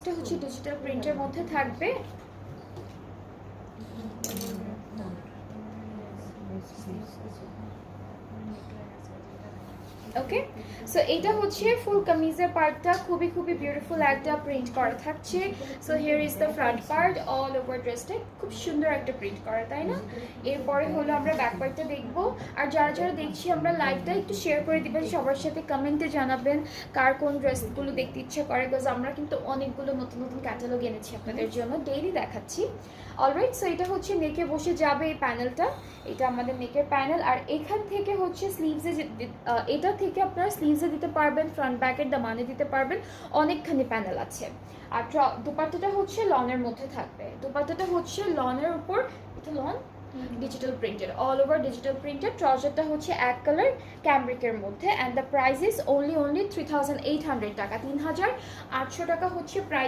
এটা হচ্ছে ডিজিটাল প্রিন্টের মধ্যে থাকবে। ওকে, সো এটা হচ্ছে ফুল কামিজের পার্টটা, খুবই খুবই বিউটিফুল একটা প্রিন্ট করা থাকছে। So here is the front part, all over ড্রেসটা খুব সুন্দর একটা প্রিন্ট করা, তাই না? এরপরে হলো আমরা ব্যাক পার্টটা দেখবো। আর যারা যারা দেখছি আমরা লাইভটা একটু শেয়ার করে দিবেন সবার সাথে, কমেন্টে জানাবেন কার কোন ড্রেসগুলো দেখতে ইচ্ছে করে, বিকজ আমরা কিন্তু অনেকগুলো নতুন নতুন ক্যাটালগ এনেছি আপনাদের জন্য, ডেইলি দেখাচ্ছি। অলরাইট, সো এটা হচ্ছে নেকে বসে যাবে এই প্যানেলটা, এটা আমাদের নেকের প্যানেল। আর এখান থেকে হচ্ছে স্লিভসে, এটা থেকে আপনারা স্লিভসে দিতে পারবেন, ফ্রন্ট ব্যাকের দামানে দিতে পারবেন, অনেকখানি প্যানেল আছে। আর দুপাট্টাটা হচ্ছে লনের মধ্যে থাকবে, দুপাট্টাটা হচ্ছে লনের উপর, এটা lawn digital printed, all over digital printed. ট্রাউজারটা হচ্ছে এক কালার ক্যামব্রিকের মধ্যে, and the price is only 3800 টাকা, 3800 টাকা হচ্ছে প্রাইস।